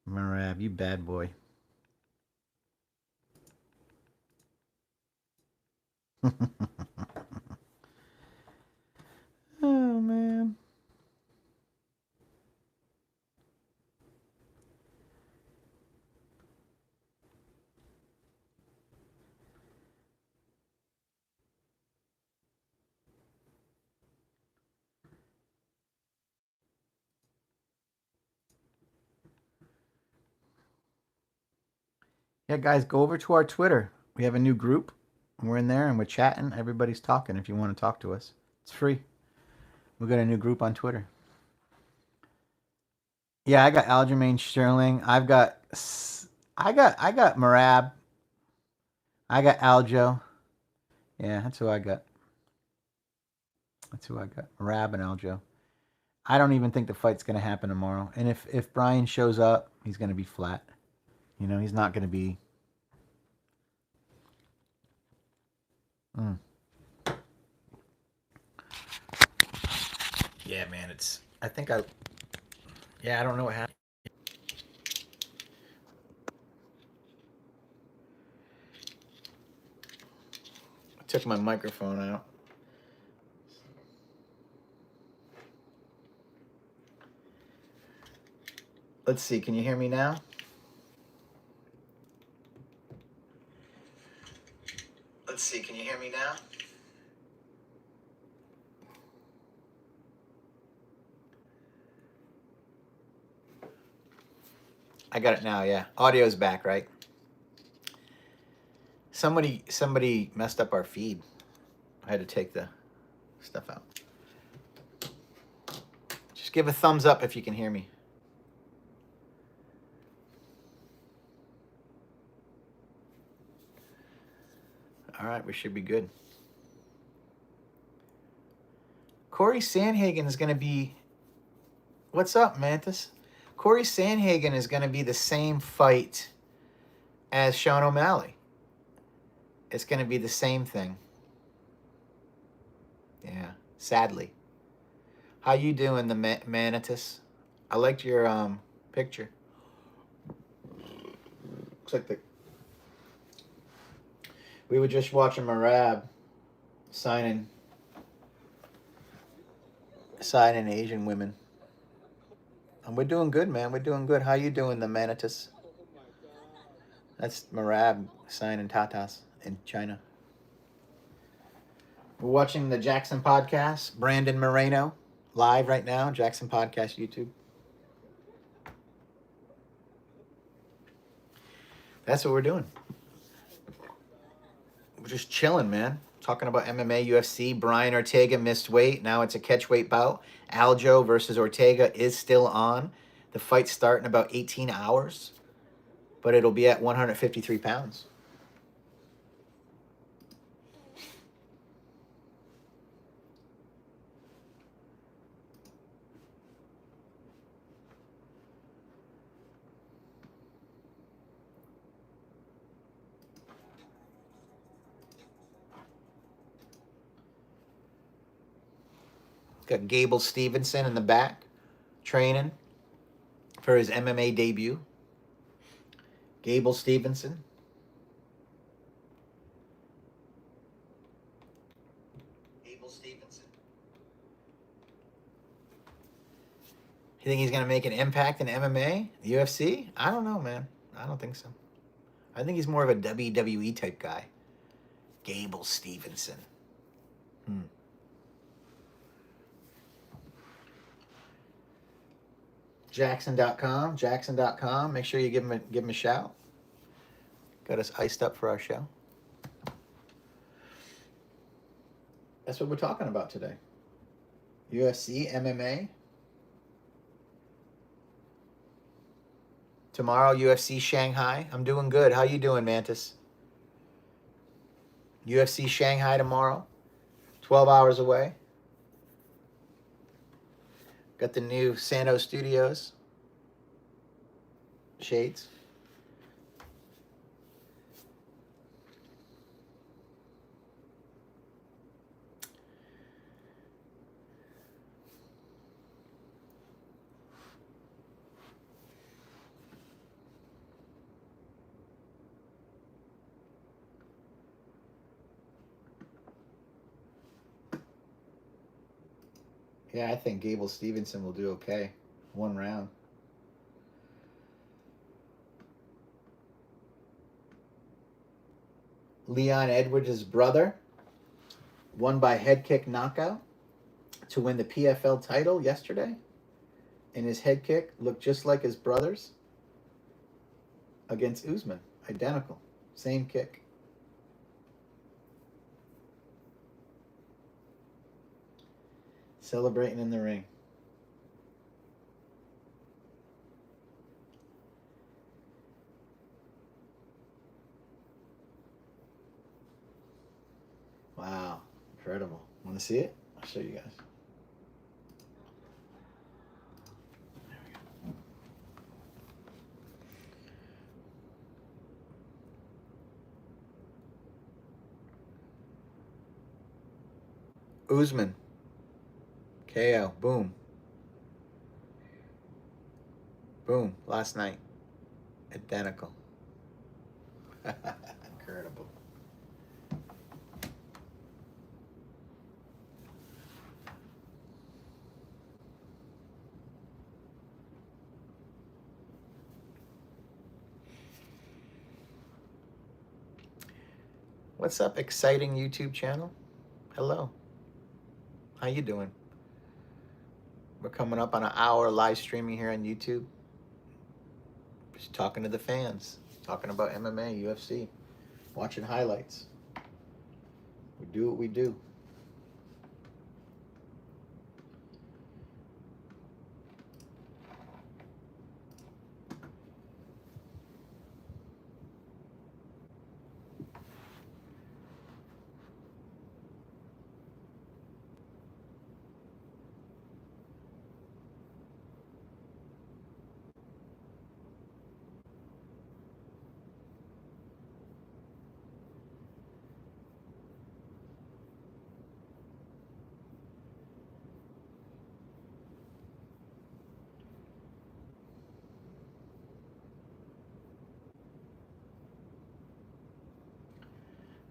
Marab, you bad boy. Oh, man. Yeah, guys, go over to our Twitter. We have a new group. We're in there and we're chatting. Everybody's talking if you want to talk to us. It's free. We got a new group on Twitter. Yeah, I got Aljamain Sterling. I got Marab. I got Aljo. Yeah, that's who I got. That's who I got. Marab and Aljo. I don't even think the fight's gonna happen tomorrow. And if Brian shows up, he's gonna be flat. You know, he's not gonna be. Yeah, man. It's. I think I. Yeah, I don't know what happened. I took my microphone out. Let's see. Can you hear me now? Let's see. Can you hear me now? I got it now. Yeah, audio's back, right? Somebody messed up our feed. I had to take the stuff out. Just give a thumbs up if you can hear me. All right, we should be good. Corey Sandhagen is going to be... What's up, Mantis? Corey Sandhagen is going to be the same fight as Sean O'Malley. It's going to be the same thing. Yeah, sadly. How you doing, the Manitus? I liked your picture. Looks like the... We were just watching Marab signing Asian women. And we're doing good, man. We're doing good. How you doing, the Manitus? That's Marab signing tatas in China. We're watching the Jaxxon podcast. Brandon Moreno live right now. Jaxxon podcast YouTube. That's what we're doing. We're just chilling, man. Talking about MMA, UFC. Brian Ortega missed weight. Now it's a catchweight bout. Aljo versus Ortega is still on. The fight's starting about 18 hours, but it'll be at 153 pounds. Got Gable Stevenson in the back, training for his MMA debut. Gable Stevenson. Gable Stevenson. You think he's going to make an impact in MMA, the UFC? I don't know, man. I don't think so. I think he's more of a WWE type guy. Gable Stevenson. Jaxxon.com. Make sure you give him a shout. Got us iced up for our show. That's what we're talking about today. UFC, MMA. Tomorrow, UFC Shanghai. I'm doing good. How you doing, Mantis? UFC Shanghai tomorrow. 12 hours away. Got the new Santo Studios shades. Yeah, I think Gable Stevenson will do okay. 1 round. Leon Edwards' brother won by head kick knockout to win the PFL title yesterday. And his head kick looked just like his brother's against Usman. Identical. Same kick. Celebrating in the ring. Wow. Incredible. Want to see it? I'll show you guys. Usman. KO. Boom. Boom. Last night. Identical. Incredible. What's up, exciting YouTube channel? Hello. How you doing? We're coming up on an hour live streaming here on YouTube. Just talking to the fans, talking about MMA, UFC, watching highlights. We do what we do.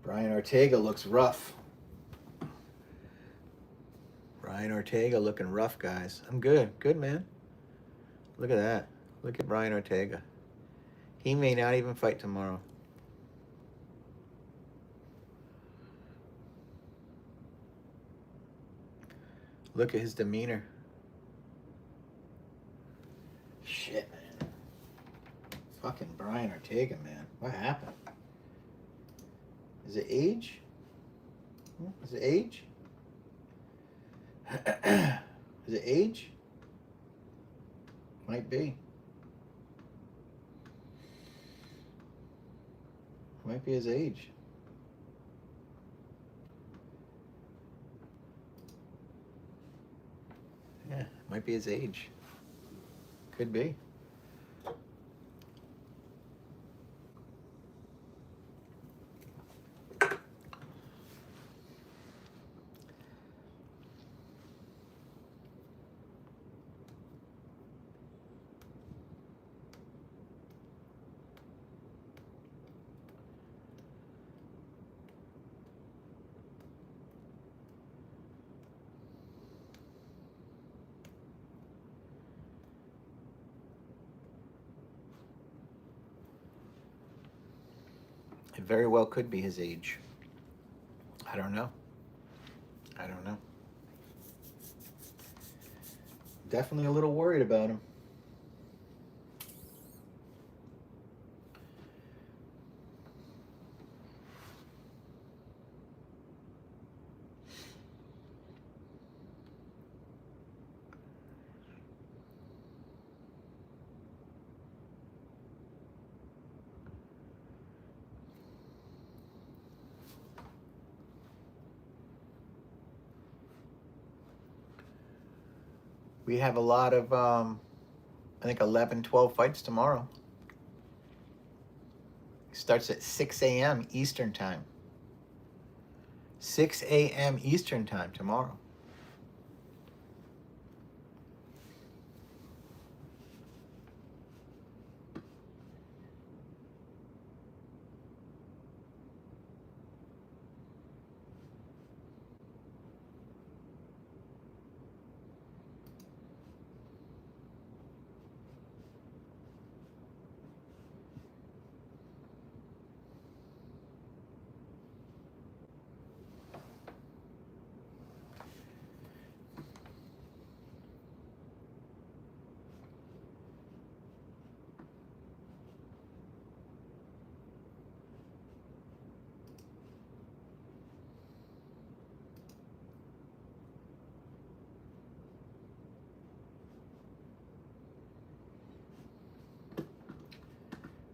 Brian Ortega looks rough. Brian Ortega looking rough, guys. I'm good. Good, man. Look at that. Look at Brian Ortega. He may not even fight tomorrow. Look at his demeanor. Shit, man. Fucking Brian Ortega, man. What happened? Is it age? Is it age? Is it age? Might be. Might be his age. Yeah, might be his age. Could be. It very well could be his age. I don't know. I don't know. Definitely a little worried about him. We have a lot of, I think 11, 12 fights tomorrow. Starts at 6 a.m. Eastern Time. 6 a.m. Eastern Time tomorrow.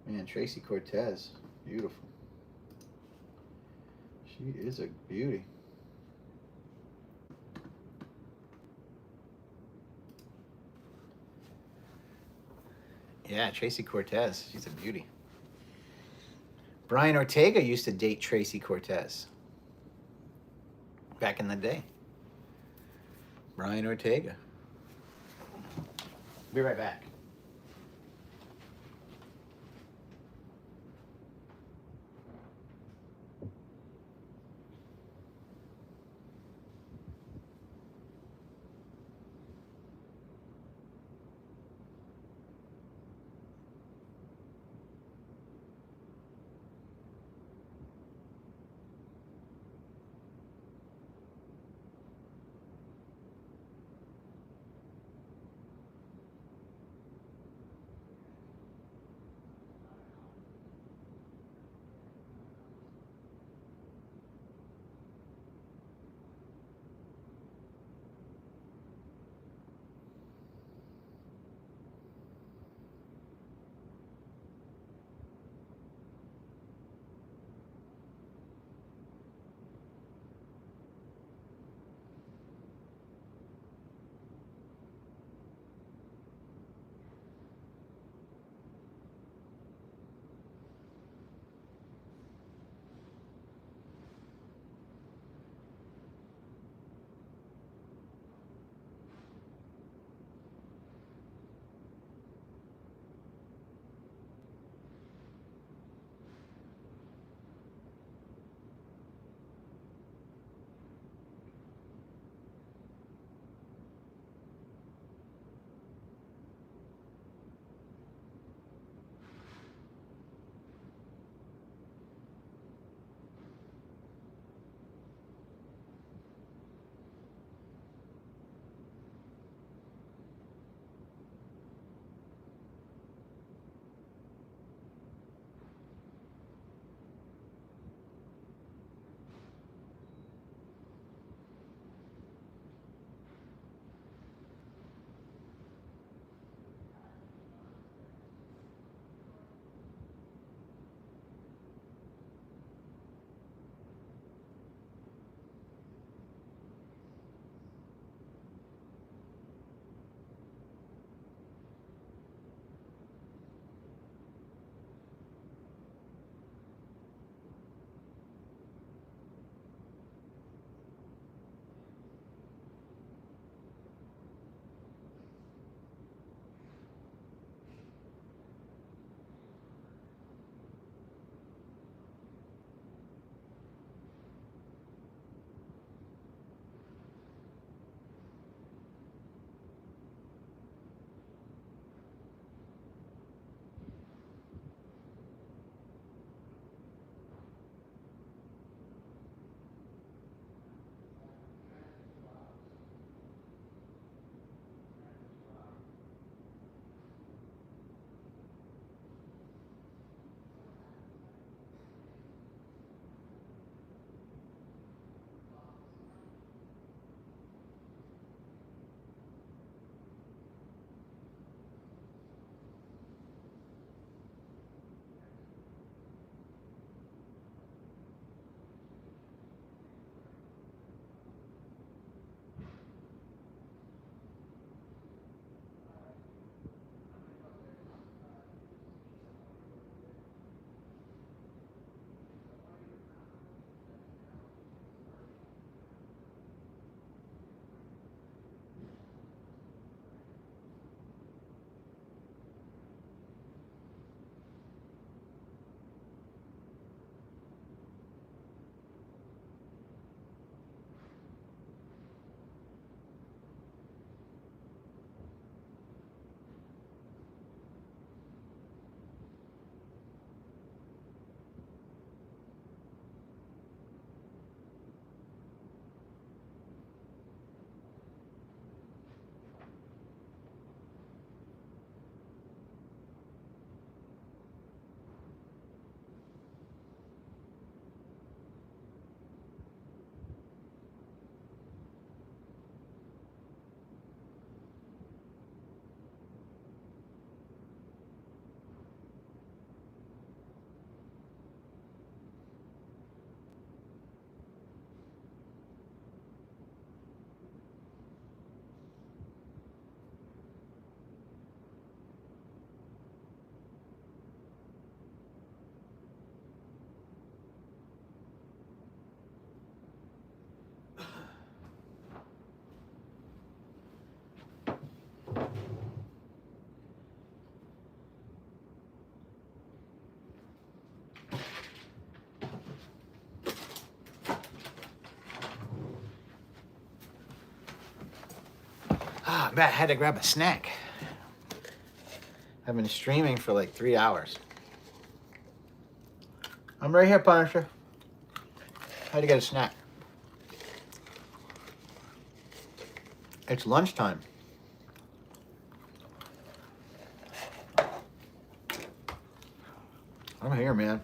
Man, Tracy Cortez, beautiful. She is a beauty. Yeah, Tracy Cortez, she's a beauty. Brian Ortega used to date Tracy Cortez back in the day. Brian Ortega. Be right back. I had to grab a snack. I've been streaming for like 3 hours. I'm right here, Punisher. Had to get a snack. It's lunchtime. I'm here, man.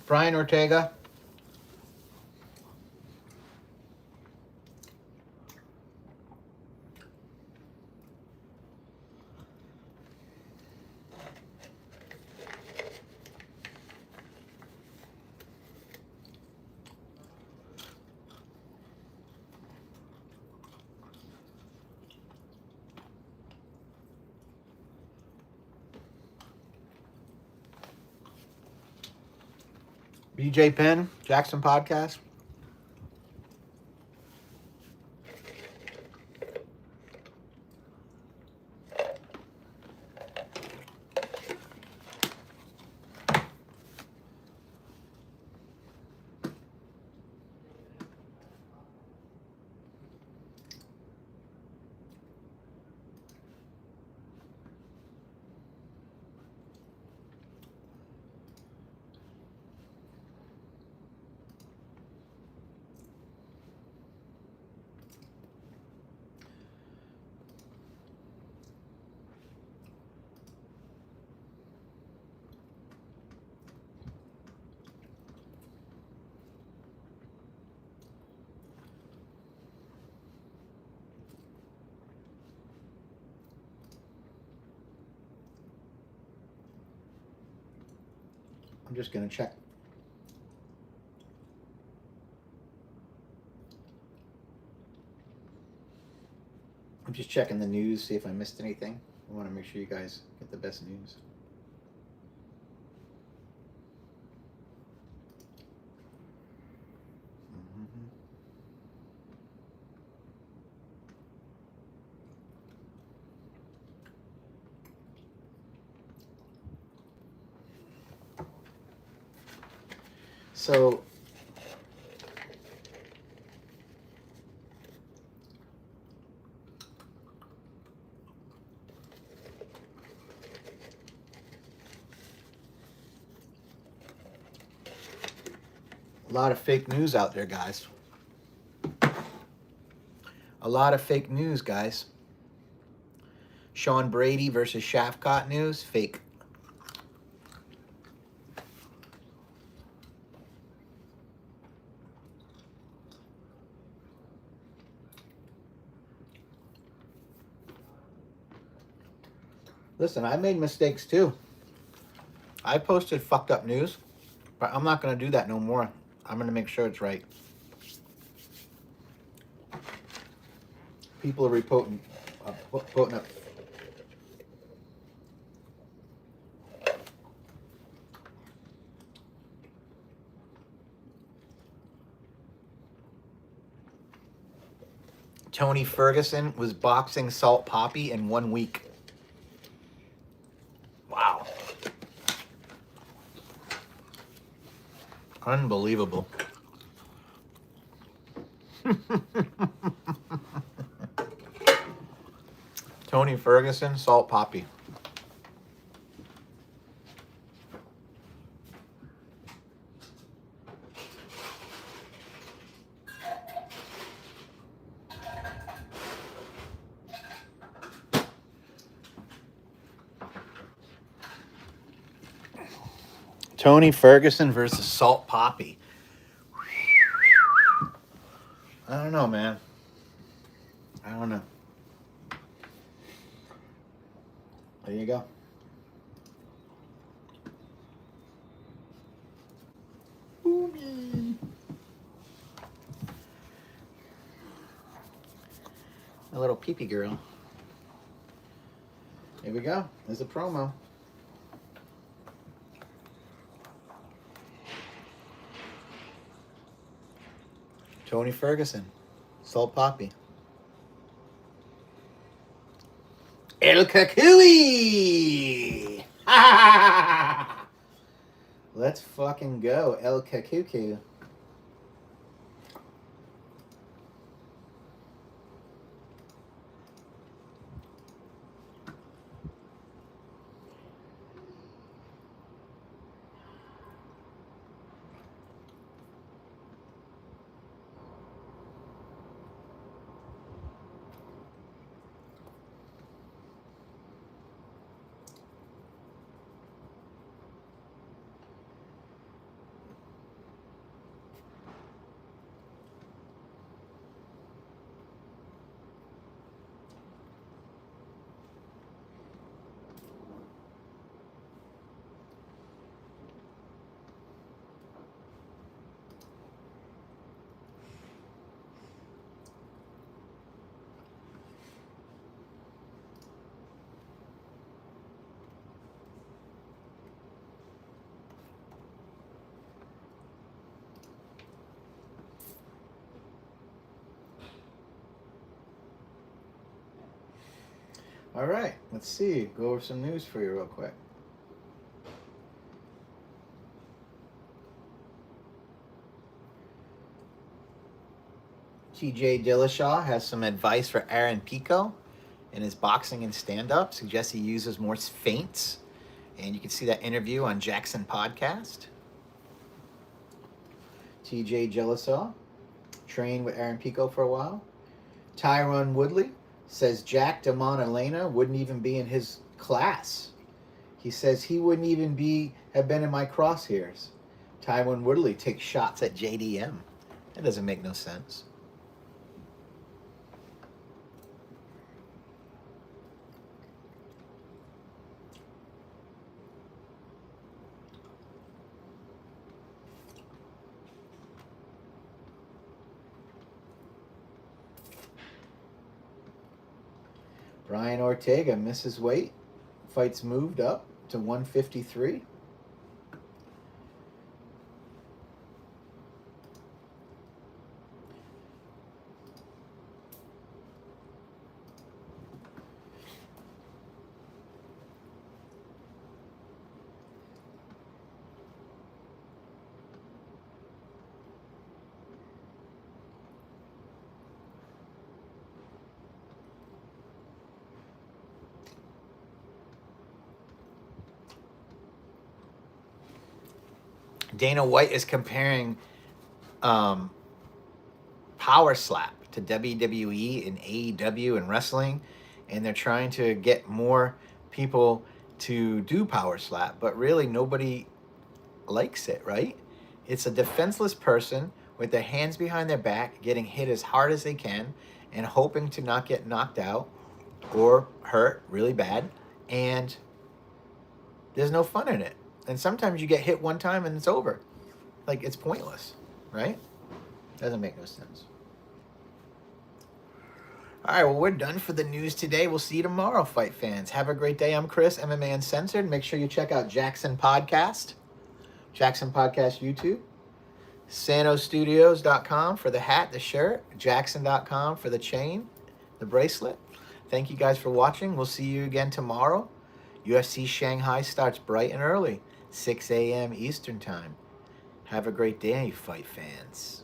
Brian Ortega. BJ Penn, Jaxxon Podcast. I'm just going to check. I'm just checking the news, see if I missed anything. I want to make sure you guys get the best news. So, a lot of fake news out there, guys. A lot of fake news, guys. Sean Brady versus Shafkat news, fake. Listen, I made mistakes too. I posted fucked up news, but I'm not going to do that no more. I'm going to make sure it's right. People are reporting up. Tony Ferguson was boxing Salt Poppy in 1 week. Wow. Unbelievable. Tony Ferguson, Salt Poppy. Tony Ferguson versus Salt Poppy. I don't know, man. I don't know. There you go. Ooh. A little pee-pee girl. Here we go. There's a promo. Tony Ferguson, Salt Poppy. El Kakui! Let's fucking go, El Kakuku. All right, let's see. Go over some news for you real quick. TJ Dillashaw has some advice for Aaron Pico in his boxing and stand-up. Suggests he uses more feints. And you can see that interview on Jaxxon podcast. TJ Dillashaw trained with Aaron Pico for a while. Tyron Woodley says Jack DeMontalena wouldn't even be in his class. He says he wouldn't even have been in my crosshairs. Tyron Woodley takes shots at JDM. That doesn't make no sense. Brian Ortega misses weight. Fights moved up to 153. Dana White is comparing Power Slap to WWE and AEW and wrestling, and they're trying to get more people to do Power Slap, but really nobody likes it, right? It's a defenseless person with their hands behind their back, getting hit as hard as they can, and hoping to not get knocked out or hurt really bad, and there's no fun in it. And sometimes you get hit one time and it's over. Like, it's pointless, right? Doesn't make no sense. All right, well, we're done for the news today. We'll see you tomorrow, fight fans. Have a great day. I'm Chris, MMA Uncensored. Make sure you check out Jaxxon Podcast, Jaxxon Podcast YouTube, SantoStudios.com for the hat, the shirt, Jaxxon.com for the chain, the bracelet. Thank you guys for watching. We'll see you again tomorrow. UFC Shanghai starts bright and early, 6 a.m. Eastern Time. Have a great day, fight fans.